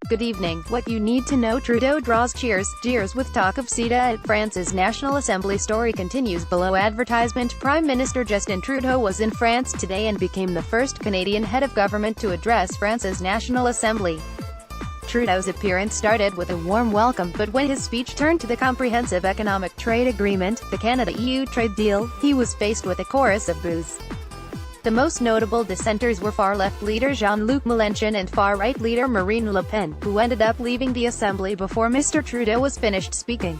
Good evening. What you need to know: Trudeau draws jeers with talk of CETA at France's National Assembly. Story continues below. Advertisement. Prime Minister Justin Trudeau was in France today and became the first Canadian head of government to address France's National Assembly. Trudeau's appearance started with a warm welcome, but when his speech turned to the Comprehensive Economic Trade Agreement, the Canada-EU trade deal, he was faced with a chorus of boos. The most notable dissenters were far-left leader Jean-Luc Mélenchon and far-right leader Marine Le Pen, who ended up leaving the Assembly before Mr. Trudeau was finished speaking.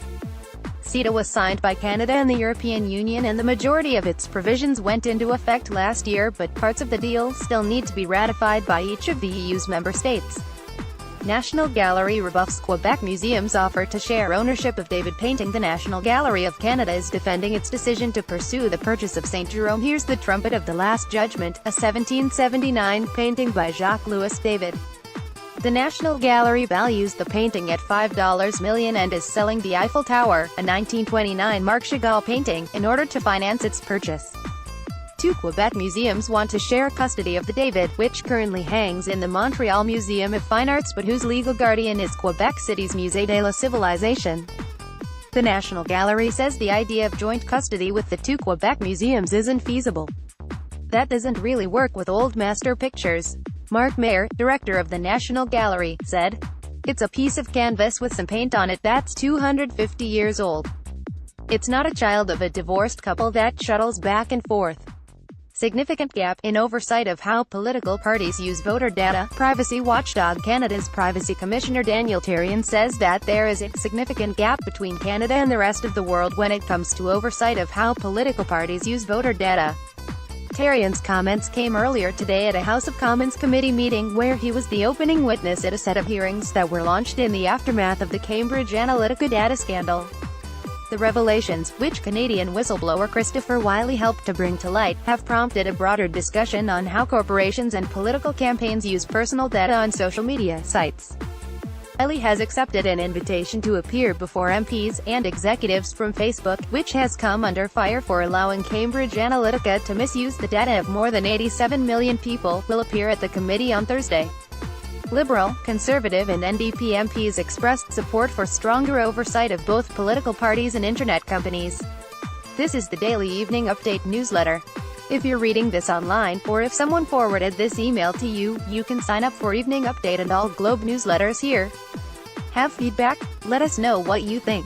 CETA was signed by Canada and the European Union, and the majority of its provisions went into effect last year, but parts of the deal still need to be ratified by each of the EU's member states. National Gallery rebuffs Quebec Museum's offer to share ownership of David painting. The National Gallery of Canada is defending its decision to pursue the purchase of St. Jerome Here's the Trumpet of the Last Judgment, a 1779 painting by Jacques-Louis David. The National Gallery values the painting at $5 million and is selling the Eiffel Tower, a 1929 Marc Chagall painting, in order to finance its purchase. Two Quebec museums want to share custody of the David, which currently hangs in the Montreal Museum of Fine Arts but whose legal guardian is Quebec City's Musée de la Civilisation. The National Gallery says the idea of joint custody with the two Quebec museums isn't feasible. That doesn't really work with old master pictures. Marc Mayer, director of the National Gallery, said, "It's a piece of canvas with some paint on it that's 250 years old. It's not a child of a divorced couple that shuttles back and forth." Significant gap in oversight of how political parties use voter data. Privacy watchdog Canada's Privacy Commissioner Daniel Therrien says that there is a significant gap between Canada and the rest of the world when it comes to oversight of how political parties use voter data. Therrien's comments came earlier today at a House of Commons committee meeting where he was the opening witness at a set of hearings that were launched in the aftermath of the Cambridge Analytica data scandal. The revelations, which Canadian whistleblower Christopher Wylie helped to bring to light, have prompted a broader discussion on how corporations and political campaigns use personal data on social media sites. Wylie has accepted an invitation to appear before MPs and executives from Facebook, which has come under fire for allowing Cambridge Analytica to misuse the data of more than 87 million people, will appear at the committee on Thursday. Liberal, Conservative and NDP MPs expressed support for stronger oversight of both political parties and internet companies. This is the Daily Evening Update newsletter. If you're reading this online, or if someone forwarded this email to you, you can sign up for Evening Update and all Globe newsletters here. Have feedback? Let us know what you think.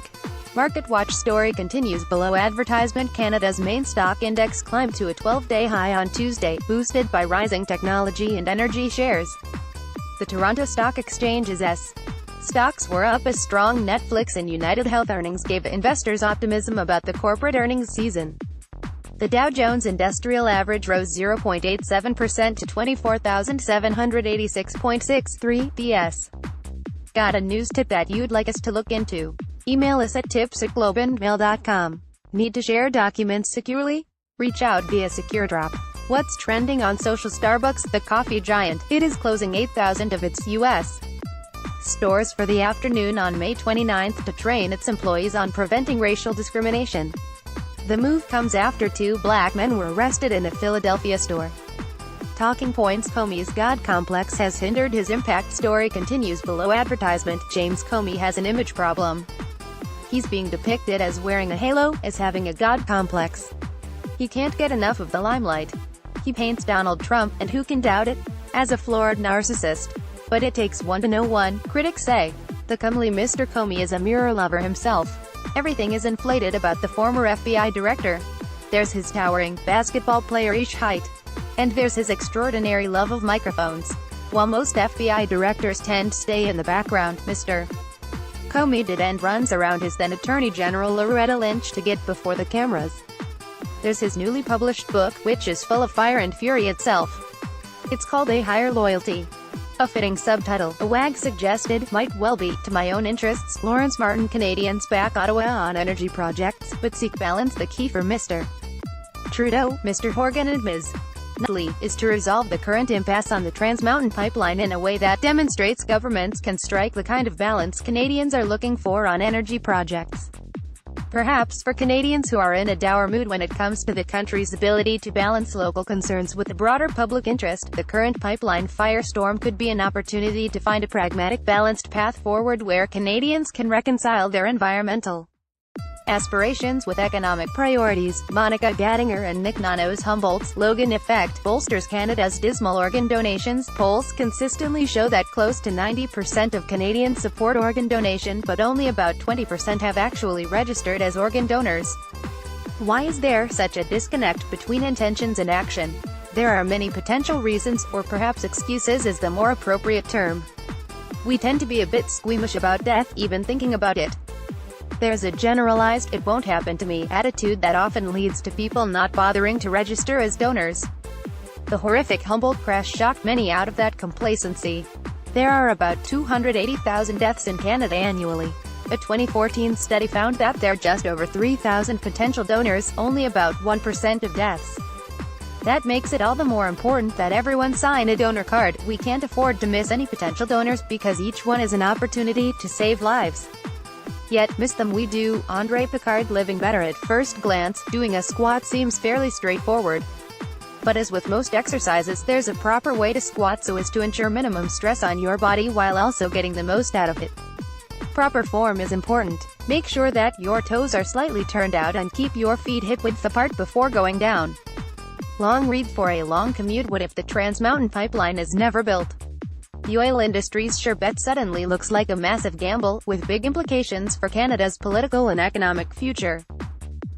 Market Watch story continues below. Advertisement. Canada's main stock index climbed to a 12-day high on Tuesday, boosted by rising technology and energy shares. The Toronto Stock Exchange's stocks were up as strong Netflix and United Health earnings gave investors optimism about the corporate earnings season. The Dow Jones Industrial Average rose 0.87% to 24,786.63 PS. Got a news tip that you'd like us to look into? Email us at tips@globeandmail.com. Need to share documents securely? Reach out via SecureDrop. What's trending on social? Starbucks, the coffee giant, it is closing 8,000 of its U.S. stores for the afternoon on May 29 to train its employees on preventing racial discrimination. The move comes after two black men were arrested in a Philadelphia store. Talking points. Comey's God complex has hindered his impact. Story continues below. Advertisement. James Comey has an image problem. He's being depicted as wearing a halo, as having a God complex. He can't get enough of the limelight. He paints Donald Trump, and who can doubt it, as a flawed narcissist. But it takes one to know one, critics say. The comely Mr. Comey is a mirror lover himself. Everything is inflated about the former FBI director. There's his towering, basketball player-ish height. And there's his extraordinary love of microphones. While most FBI directors tend to stay in the background, Mr. Comey did end runs around his then Attorney General Loretta Lynch to get before the cameras. There's his newly published book, which is full of fire and fury itself. It's called A Higher Loyalty. A fitting subtitle, a wag suggested, might well be, to my own interests. Lawrence Martin. Canadians back Ottawa on energy projects, but seek balance. The key for Mr. Trudeau, Mr. Horgan and Ms. Nutley, is to resolve the current impasse on the Trans Mountain Pipeline in a way that demonstrates governments can strike the kind of balance Canadians are looking for on energy projects. Perhaps for Canadians who are in a dour mood when it comes to the country's ability to balance local concerns with the broader public interest, the current pipeline firestorm could be an opportunity to find a pragmatic, balanced path forward where Canadians can reconcile their environmental aspirations with economic priorities. Monica Gattinger and Nick Nano's Humboldt's Logan effect bolsters Canada's dismal organ donations. Polls consistently show that close to 90% of Canadians support organ donation, but only about 20% have actually registered as organ donors. Why is there such a disconnect between intentions and action? There are many potential reasons, or perhaps excuses is the more appropriate term. We tend to be a bit squeamish about death, even thinking about it. There's a generalized, "it won't happen to me" attitude that often leads to people not bothering to register as donors. The horrific Humboldt crash shocked many out of that complacency. There are about 280,000 deaths in Canada annually. A 2014 study found that there are just over 3,000 potential donors, only about 1% of deaths. That makes it all the more important that everyone sign a donor card. We can't afford to miss any potential donors, because each one is an opportunity to save lives. Yet, miss them we do. Andre Picard. Living better. At first glance, doing a squat seems fairly straightforward. But as with most exercises, there's a proper way to squat so as to ensure minimum stress on your body while also getting the most out of it. Proper form is important. Make sure that your toes are slightly turned out and keep your feet hip-width apart before going down. Long read for a long commute. What if the Trans Mountain Pipeline is never built? The oil industry's sure bet suddenly looks like a massive gamble, with big implications for Canada's political and economic future.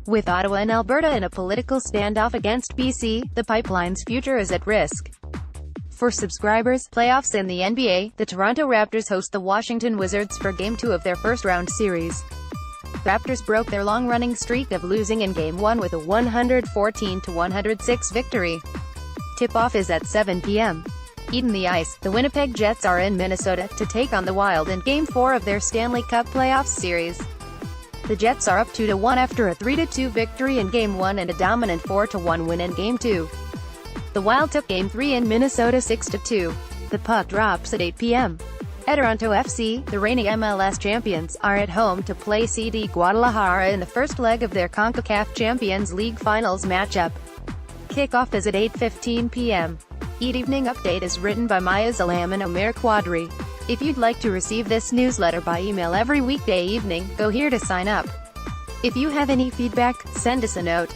With Ottawa and Alberta in a political standoff against BC, the pipeline's future is at risk. For subscribers, playoffs in the NBA, the Toronto Raptors host the Washington Wizards for Game 2 of their first-round series. The Raptors broke their long-running streak of losing in Game 1 with a 114-106 victory. Tip-off is at 7 p.m. Eden the Ice, the Winnipeg Jets are in Minnesota to take on the Wild in Game 4 of their Stanley Cup playoffs series. The Jets are up 2-1 after a 3-2 victory in Game 1 and a dominant 4-1 win in Game 2. The Wild took Game 3 in Minnesota 6-2. The puck drops at 8 p.m. Toronto FC, the reigning MLS champions, are at home to play CD Guadalajara in the first leg of their CONCACAF Champions League Finals matchup. Kickoff is at 8:15 p.m. Evening Update is written by Maya Zalam and Omer Quadri. If you'd like to receive this newsletter by email every weekday evening, go here to sign up. If you have any feedback, send us a note.